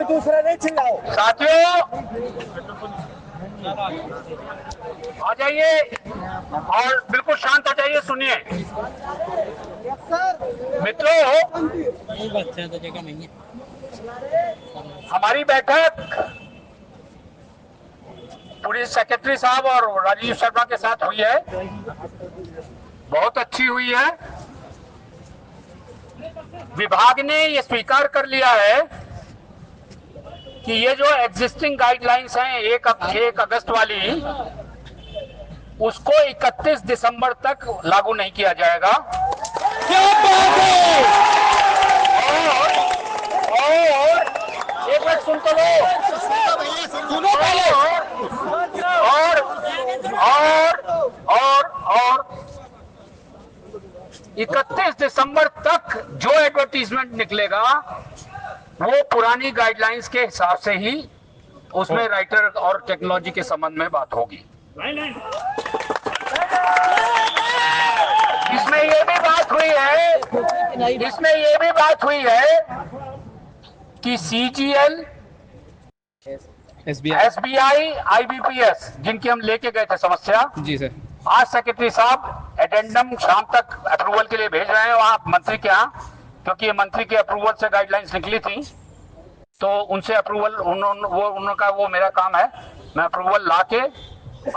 दूसरा नहीं चिल्लाओ। साथियों आ जाइए और बिल्कुल शांत हो जाइए, सुनिए। मित्रों, हमारी बैठक पुलिस सेक्रेटरी साहब और राजीव शर्मा के साथ हुई है, बहुत अच्छी हुई है। विभाग ने ये स्वीकार कर लिया है कि ये जो एग्जिस्टिंग गाइडलाइंस हैं 1 अगस्त वाली, उसको 31 दिसंबर तक लागू नहीं किया जाएगा। क्या बात है! और एक मिनट सुन तो लो। और 31 दिसंबर तक जो एडवर्टीजमेंट निकलेगा वो पुरानी गाइडलाइंस के हिसाब से ही उसमें राइटर और टेक्नोलॉजी के संबंध में बात होगी। इसमें ये भी बात हुई है कि सीजीएल, एसबीआई, आईबीपीएस जिनकी हम लेके गए थे समस्या, जी सर, आज सेक्रेटरी साहब एडेंडम शाम तक अप्रूवल के लिए भेज रहे हैं वहां मंत्री के यहाँ, क्योंकि ये मंत्री के अप्रूवल से गाइडलाइंस निकली थी, तो उनसे अप्रूवल उनका वो मेरा काम है, मैं अप्रूवल लाके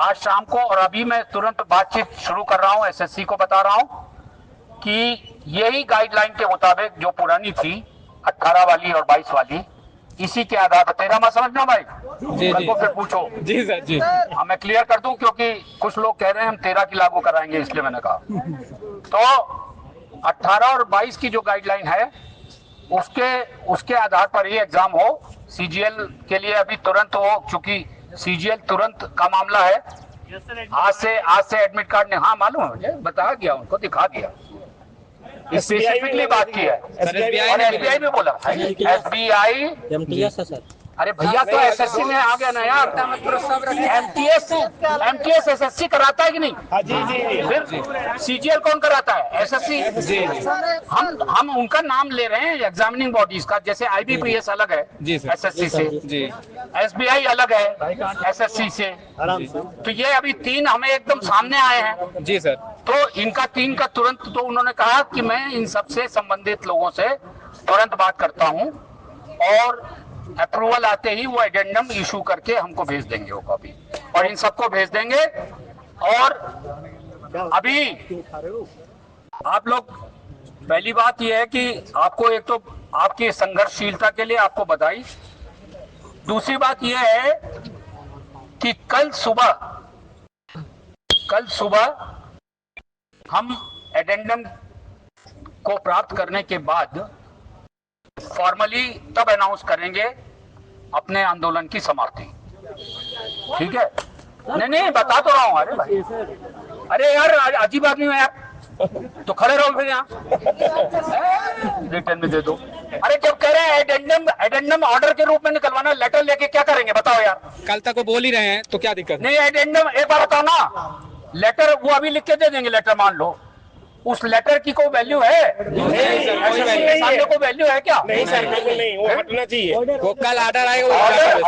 आज शाम को, और अभी मैं तुरंत बातचीत शुरू कर रहा हूँ, एसएससी को बता रहा हूँ कि यही गाइडलाइन के मुताबिक जो पुरानी थी 18 वाली और 22 वाली, इसी के आधार पर। तेरा मैं समझना भाई, कल को फिर पूछो। जी सर, जी हाँ, मैं क्लियर कर दूं, क्योंकि कुछ लोग कह रहे हैं हम 13 की लागू कराएंगे, इसलिए मैंने कहा। तो 18 और 22 की जो गाइडलाइन है उसके आधार पर ही एग्जाम हो। सीजीएल के लिए अभी तुरंत हो, क्योंकि सीजीएल तुरंत का मामला है। आज से एडमिट कार्ड ने, हाँ मालूम है मुझे, बता गया, उनको दिखा दिया, स्पेसिफिकली बात की है। और एसबीआई भी बोला, एसबीआई एमटीएस है सर। अरे भैया, तो एसएससी में आ गया ना यार, एमटीएस एसएससी कराता है कि नहीं? फिर सीजीएल कौन कराता है? एसएससी। हम उनका नाम ले रहे हैं एग्जामिनिंग बॉडीज का, जैसे आईबीपीएस अलग है एसएससी से, एसबीआई अलग है एसएससी से, तो ये अभी 3 हमें एकदम सामने आए हैं। जी सर। तो इनका 3 का तुरंत, तो उन्होंने कहा कि मैं इन सबसे संबंधित लोगों से तुरंत बात करता हूं और अप्रूवल आते ही वो एडेंडम इशू करके हमको भेज देंगे, वो कॉपी, और इन सबको भेज देंगे। और अभी आप लोग, पहली बात ये है कि आपको, एक तो आपकी संघर्षशीलता के लिए आपको बधाई। दूसरी बात ये है कि कल सुबह हम एडेंडम को प्राप्त करने के बाद फॉर्मली तब अनाउंस करेंगे अपने आंदोलन की समाप्ति। ठीक है? नहीं बता तो रहा हूं। अरे भाई, अरे यार अजीब आदमी है यार, तो खड़े रहो फिर यहाँ, रिटर्न में दे दो। अरे जब कह रहे हैं एडेंडम ऑर्डर के रूप में निकलवाना, लेटर लेके क्या करेंगे बताओ यार? कल तक वो बोल ही रहे हैं, तो क्या दिक्कत? नहीं, एडेंडम एक बार बताओ ना, लेटर वो अभी लिख के दे देंगे। लेटर मान लो, उस लेटर की कोई वैल्यू है? सामने कोई वैल्यू है क्या? नहीं सर, बिल्कुल नहीं, वो हटना चाहिए। वो कल ऑर्डर आएगा,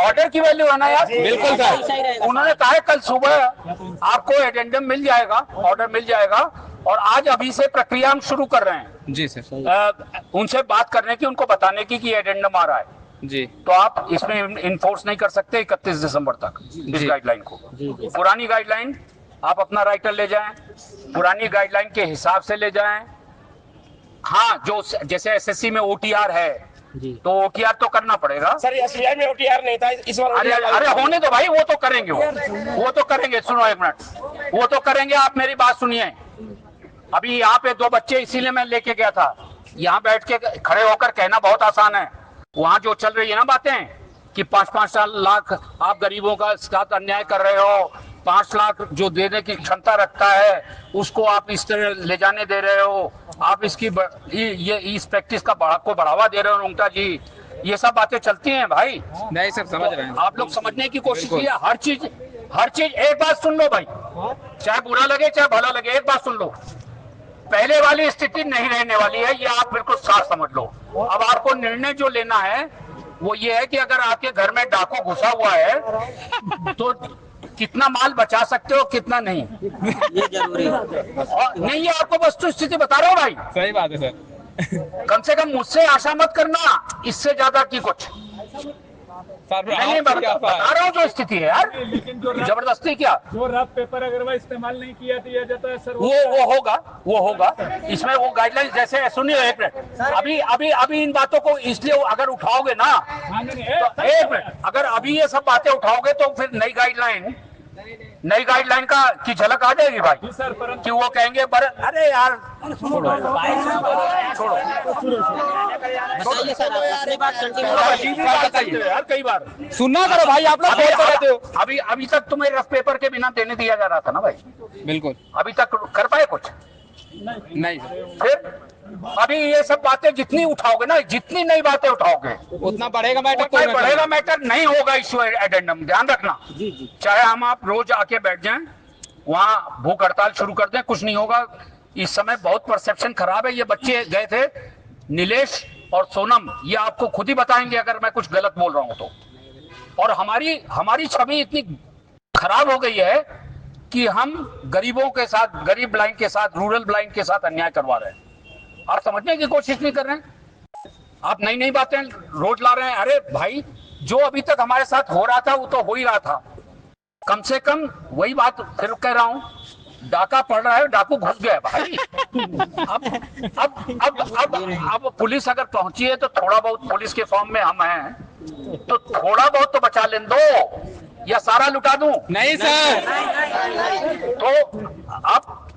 ऑर्डर की वैल्यू है ना यार। बिल्कुल सर, उन्होंने कहा है कल सुबह आपको एडेंडम मिल जाएगा, ऑर्डर मिल जाएगा, और आज अभी से प्रक्रिया हम शुरू कर रहे हैं। जी सर। उनसे बात करने की, उनको बताने की कि एडेंडम आ रहा है। जी। तो आप इसमें इन्फोर्स नहीं कर सकते 31 दिसंबर तक इस गाइडलाइन को। पुरानी गाइडलाइन आप अपना राइटर ले जाएं, पुरानी गाइडलाइन के हिसाब से ले जाएं। हाँ, जो जैसे एसएससी में ओटीआर है, तो ओटीआर तो करना पड़ेगा सर। एसबीआई में ओटीआर नहीं था इस बार। अरे होने दो भाई, वो तो करेंगे, वो तो करेंगे। सुनो एक मिनट, वो तो करेंगे। आप मेरी बात सुनिए। अभी यहाँ पे 2 बच्चे, इसीलिए मैं लेके गया था। यहाँ बैठ के खड़े होकर कहना बहुत आसान है, वहाँ जो चल रही है ना बातें कि 5-5 लाख आप गरीबों का साथ अन्याय कर रहे हो, 5 लाख जो देने की क्षमता रखता है उसको आप इस तरह ले जाने दे रहे हो, आप इसकी ये इस प्रैक्टिस का बढ़ावा दे रहे हो उंगटा जी, ये सब बातें चलती हैं भाई। नहीं सब समझ रहे हैं, आप लोग समझने की कोशिश कीजिए। हर चीज एक बात सुन लो भाई, चाहे बुरा लगे चाहे भला लगे, एक बात सुन लो। पहले वाली स्थिति नहीं रहने वाली है, ये आप बिल्कुल साफ समझ लो। अब आपको निर्णय जो लेना है वो ये है कि अगर आपके घर में डाकू घुसा हुआ है तो कितना माल बचा सकते हो, कितना नहीं, ये जरूरी है। और नहीं, ये आपको वस्तु स्थिति बता रहा हूँ भाई। सही बात है सर। कम से कम मुझसे आशा मत करना इससे ज्यादा की कुछ। सर नहीं, बता रहा हूँ जो स्थिति है यार, लेकिन जो जबरदस्ती क्या, जो रफ पेपर अगर वह इस्तेमाल नहीं किया दिया जाता है सर, वो होगा इसमें वो गाइडलाइंस। जैसे सुनिए एक मिनट, अभी इन बातों को इसलिए अगर उठाओगे ना तो एक मिनट, अगर अभी ये सब बातें उठाओगे तो फिर नई गाइडलाइन की झलक आ जाएगी भाई, सर परंतु कि वो कहेंगे अरे यार छोड़ो बताइए सर, अपनी बात कंटिन्यू यार, कई बार सुनना करो भाई, आप लोग बोलते रहते हो। अभी तक तुम्हें रफ पेपर के बिना देने दिया जा रहा था ना भाई, बिल्कुल। अभी तक कर पाए कुछ नहीं फिर अभी ये सब बातें जितनी उठाओगे ना, जितनी नई बातें उठाओगे उतना बढ़ेगा मैटर, उतना ही बढ़ेगा मैटर, नहीं होगा इश्यू एडेंडम, ध्यान रखना। चाहे हम आप रोज आके बैठ जाएं वहां भूख हड़ताल शुरू कर दें, कुछ नहीं होगा। इस समय बहुत परसेप्शन खराब है। ये बच्चे गए थे नीलेश और सोनम, ये आपको खुद ही बताएंगे अगर मैं कुछ गलत बोल रहा हूं तो। और हमारी छवि इतनी खराब हो गई है कि हम गरीबों के साथ, गरीब ब्लाइंड के साथ, रूरल ब्लाइंड के साथ अन्याय करवा रहे हैं। आप समझने की कोशिश नहीं कर रहे हैं, आप नई नई बातें रोज ला रहे हैं। अरे भाई, जो अभी तक हमारे साथ हो रहा था वो तो हो ही रहा था। कम से कम वही बात फिर कह रहा हूं, डाका पड़ रहा है, डाकू घुस गया भाई। अब पुलिस अगर पहुंची है तो थोड़ा बहुत, पुलिस के फॉर्म में हम हैं तो थोड़ा बहुत तो बचा लेने दो, या सारा लुटा दूं? नहीं सर, तो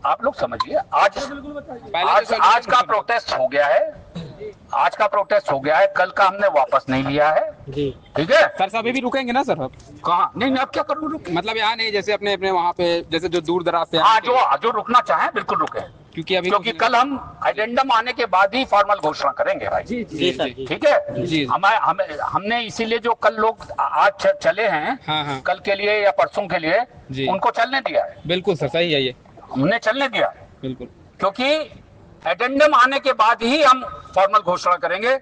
आप लोग समझिए, आज का प्रोटेस्ट हो गया है, आज का प्रोटेस्ट हो गया है, कल का हमने वापस नहीं लिया है, ठीक है सर। अभी भी रुकेंगे ना सर? अब कहाँ? नहीं, अब क्या करूँ, रुक, मतलब यहाँ नहीं, जैसे अपने वहाँ पे, जैसे जो दूर दराज से, हाँ, जो रुकना चाहे बिल्कुल रुके, क्योंकि कल हम एडेंडम आने के बाद ही फॉर्मल घोषणा करेंगे भाई। जी सर, ठीक है जी। हमने इसीलिए जो कल लोग आज चले हैं, हाँ। कल के लिए या परसों के लिए, उनको चलने दिया है। बिल्कुल सर, सही है ये, हमने चलने दिया है बिल्कुल, क्योंकि एडेंडम आने के बाद ही हम फॉर्मल घोषणा करेंगे।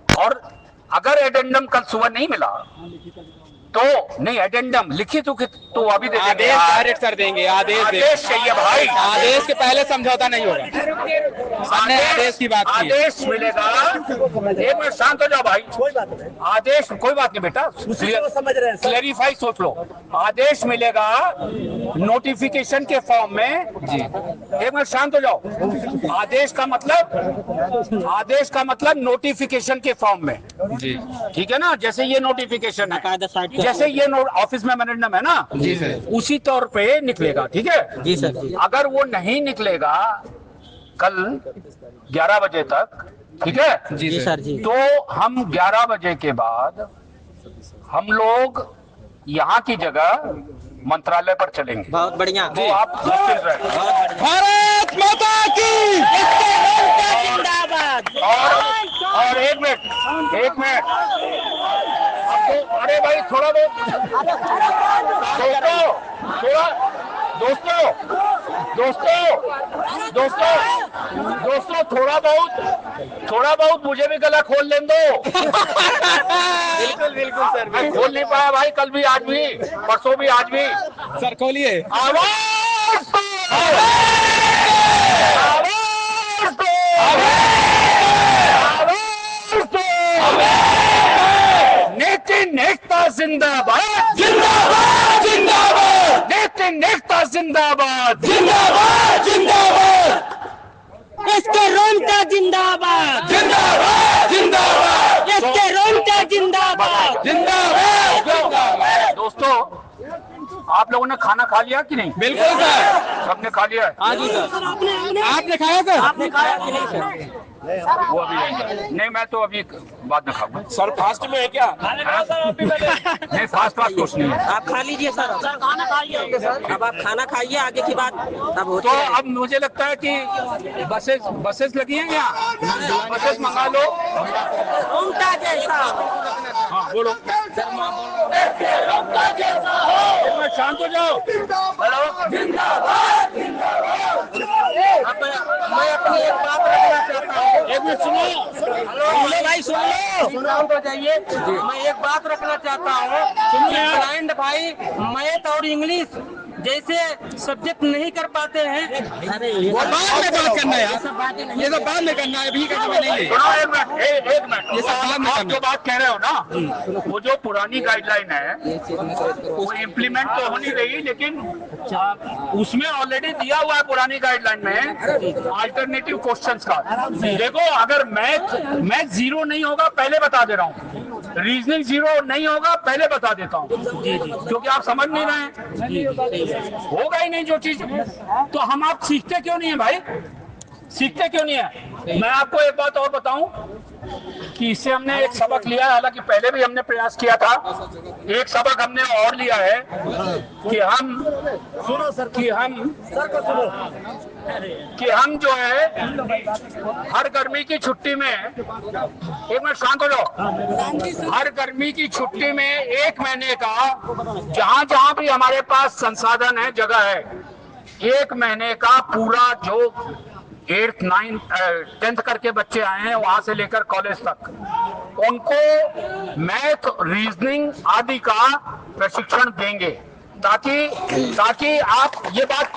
और अगर एडेंडम कल सुबह नहीं मिला तो नहीं, एडेंडम लिखित तो अभी दे देंगे, आदेश डायरेक्ट कर देंगे, आदेश चाहिए भाई, आदेश के पहले समझौता नहीं होगा। हमने आदेश की बात की, आदेश मिलेगा। एक मिनट शांत हो जाओ भाई, आदेश कोई बात नहीं बेटा, समझ रहे हैं, क्लेरिफाई सोच लो। आदेश मिलेगा नोटिफिकेशन के फॉर्म में जी। एक मिनट शांत हो जाओ। आदेश का मतलब नोटिफिकेशन के फॉर्म में जी, ठीक है ना। जैसे ये नोटिफिकेशन है, जैसे ये ऑफिस में मेमोरेंडम है ना जी सर, उसी तौर पे निकलेगा, ठीक है जी सर जी। अगर वो नहीं निकलेगा कल 11 बजे तक, ठीक है जी सर जी। तो हम 11 बजे के बाद हम लोग यहाँ की जगह मंत्रालय पर चलेंगे। बहुत बढ़िया, तो आप निश्चिंत रहे। भारत माता की जिंदाबाद। और एक मिनट अरे भाई, थोड़ा दोस्तों थोड़ा बहुत मुझे भी गला खोल लेने दो। बिल्कुल सर, मैं खोल नहीं पाया भाई, कल भी, आज भी, परसों भी, आज भी। सर खोलिए, आवाज दो, नितिन एकता जिंदाबाद, नितिन एकता जिंदाबाद, इसके रोंगटा जिंदाबाद, इसके रोंगटा जिंदाबाद। दोस्तों, आप लोगों ने खाना खा लिया कि नहीं? बिल्कुल सर, सबने खा लिया है? हाँ जी सर। आपने खाया सर? आपने खाया कि नहीं सर? वो अभी नहीं, मैं तो अभी बाद में खाऊंगा। सर फास्ट में है क्या? नहीं, फास्ट कुछ नहीं है। आप खा लीजिए सर, खाना खाइए सर। अब आप खाना खाइए, आगे की बात अब होती तो है। अब मुझे लगता है कि बसेस लगी हैं क्या? बसेस मंगा लो। रोंगटा जैसा, हाँ बोलो, शांत हो जाओ। हेलो, अब मैं अपनी एक बात रखना चाहता हूँ। एक मिनट सुनो, सुन लो भाई, सुन लो, सुनाओ तो जाइए। मैं एक बात रखना चाहता हूँ, ब्लाइंड भाई मैथ और इंग्लिश जैसे सब्जेक्ट नहीं कर पाते हैं। अरे वो बाद में बात करना है यार, ये तो बाद में करना है, अभी का समय नहीं है। सुनो, एक मिनट, एक मिनट। ये सब बाद में आप करना जो बात कह रहे हो ना, वो जो पुरानी गाइडलाइन है वो इम्प्लीमेंट तो हो नहीं रही, लेकिन उसमें ऑलरेडी दिया हुआ है पुरानी गाइडलाइन में अल्टरनेटिव क्वेश्चंस का। देखो, अगर मैथ जीरो नहीं होगा, पहले बता दे रहा हूँ, रीजनिंग जीरो नहीं होगा, पहले बता देता हूँ, क्योंकि आप समझ नहीं रहे हैं, होगा ही नहीं जो चीज। तो हम आप सीखते क्यों नहीं है भाई, सीखते क्यों नहीं है? मैं आपको एक बात और बताऊं कि इससे हमने एक सबक लिया है, हालांकि पहले भी हमने प्रयास किया था। एक सबक हमने और लिया है कि हम जो है हर गर्मी की छुट्टी में, एक मिनट शांत हो जाओ, हर गर्मी की छुट्टी में 1 महीने का जहां जहां भी हमारे पास संसाधन है, जगह है, 1 महीने का पूरा जो 8th 9th 10th करके बच्चे आए हैं वहां से लेकर कॉलेज तक, उनको मैथ, रीजनिंग आदि का प्रशिक्षण देंगे, ताकि आप ये बात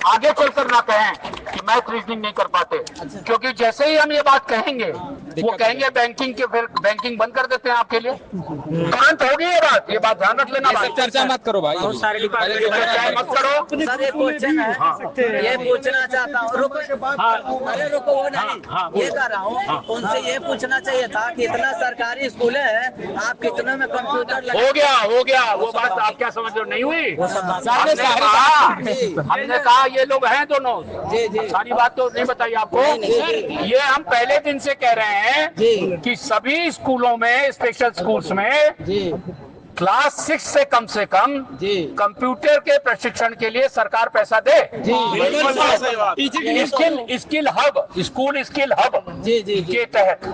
आगे चलकर ना कहें कि मैथ रीजनिंग नहीं कर पाते। क्योंकि जैसे ही हम ये बात कहेंगे, वो कहेंगे बैंकिंग के, फिर बैंकिंग बंद कर देते हैं आपके लिए, तुरंत होगी ये बात ध्यान रख लेना भाई। चर्चा मत करो भाई, बहुत सारे डिपार्टमेंट चर्चा मत करो। सर एक क्वेश्चन है, ये पूछना चाहता हूँ, रुको, अरे रुको, वो नहीं, ये कर रहा हूँ, उनसे ये पूछना चाहिए था कि इतना सरकारी स्कूल है, आप कितने में कंप्यूटर हो गया वो बात आप क्या समझ रहे हो, नहीं हुई। हमने कहा ये लोग हैं दोनों, सारी बात तो नहीं बताई आपको। ये हम पहले दिन से कह रहे हैं कि सभी स्कूलों में, स्पेशल स्कूल्स में क्लास 6 से कम कंप्यूटर के प्रशिक्षण के लिए सरकार पैसा दे। Skill hub, school skill hub के तहत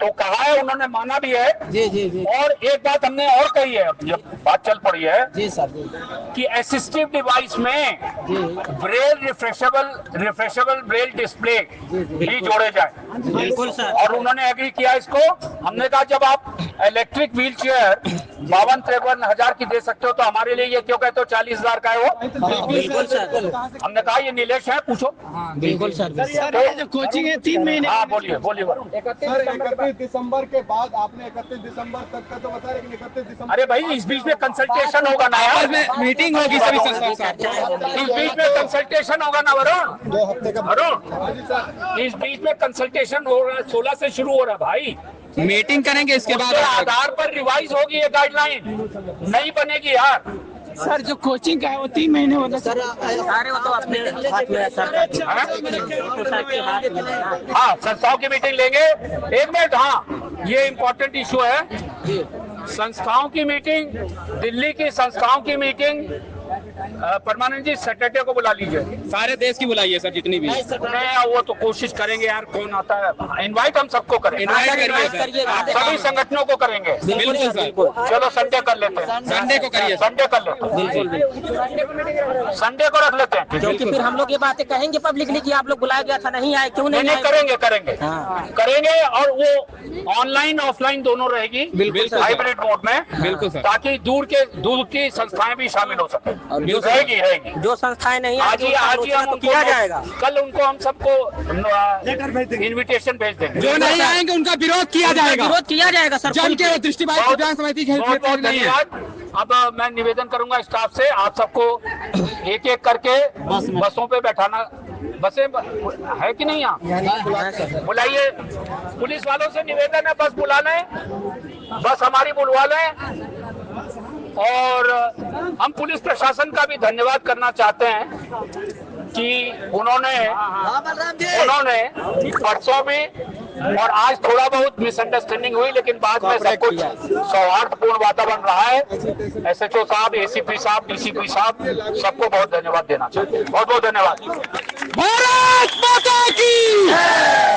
तो कहा है, उन्होंने माना भी है। और एक बात हमने और कही है, जब बात चल पड़ी है कि असिस्टिव डिवाइस में ब्रेल रिफ्रेशेबल ब्रेल डिस्प्ले भी जोड़े जाए। बिल्कुल सर। और उन्होंने एग्री किया इसको। हमने कहा जब आप इलेक्ट्रिक व्हील चेयर 52-53 हजार की दे सकते हो, तो हमारे लिए ये क्यों कहते हो 40 हजार का है वो? बिल्कुल सर। हमने कहा ये नीलेश है, पूछो। बिल्कुल सर। जो कोचिंग है 3 महीने। हाँ बोलिए। सर 31 दिसंबर के बाद आपने 31 दिसंबर तक का तो बता, लेकिन 31 दिसंबर, अरे भाई इस बीच में कंसल्टेशन होगा ना यार, मीटिंग होगी सभी संस्थाओं के, इस बीच में कंसल्टेशन होगा ना वरुण। 2 हफ्ते का वरुण, इस बीच में कंसल्टेशन हो रहा है, 16 से शुरू हो रहा है भाई। मीटिंग करेंगे इसके बाद। उसके आधार पर रिवाइज होगी ये गाइडलाइन, नहीं बनेगी यार। सर जो कोचिंग का है वो 3 महीने होता है। सर अरे वो तो अपने हाथ में है सर। हाँ, संस्थाओं की मीटिंग लेंगे। एक मिनट, हाँ ये इम्पोर्टेंट इशू है, संस्थाओं की मीटिंग, दिल्ली की संस्थाओं की मीटिंग परमानंद जी सैटरडे को बुला लीजिए। सारे देश की बुलाइए सर, जितनी भी। नहीं, वो तो कोशिश करेंगे यार, कौन आता है, इनवाइट हम सबको करेंगे, इनवाइट करिए सर। सभी संगठनों को करेंगे। बिल्कुल सर। चलो संडे कर लेते हैं, संडे को करिए, संडे कर लेते हैं, संडे को रख लेते हैं, क्योंकि फिर हम लोग ये बातें कहेंगे पब्लिकली कि आप लोग बुलाया गया था, नहीं आए, क्यों नहीं आए? करेंगे। और वो ऑनलाइन ऑफलाइन दोनों रहेगी, हाइब्रिड मोड में। बिल्कुल सर। ताकि दूर की संस्थाएं भी शामिल हो सके। रहेगी। जो संस्थाएं नहीं आज ही तो किया जाएगा। कल उनको हम सबको इनविटेशन भेज देंगे। जो नहीं आएंगे उनका विरोध किया जाएगा सर, जम के। दृष्टिबाई विज्ञान समिति के बहुत धन्यवाद। अब मैं निवेदन करूंगा स्टाफ से, आप सबको एक एक करके बसों पे बैठाना। बसें है कि नहीं? यहाँ बुलाइए, पुलिस वालों से निवेदन है, बस बुला लें, बस हमारी बुलवा लें। और हम पुलिस प्रशासन का भी धन्यवाद करना चाहते हैं कि उन्होंने परसों भी और आज थोड़ा बहुत मिसअंडरस्टैंडिंग हुई, लेकिन बाद में सब कुछ सौहार्दपूर्ण वातावरण रहा है। SHO साहब, ACP साहब, DCP साहब, सबको बहुत धन्यवाद देना चाहते हैं। बहुत बहुत धन्यवाद। भारत माता की,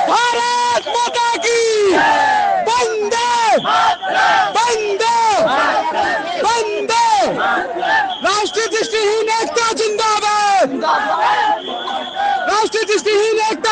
भारत माता की, वंदे वंदे वंदे। राष्ट्रीय दृष्टिहीन एकता जिंदाबाद, राष्ट्रीय Justice is still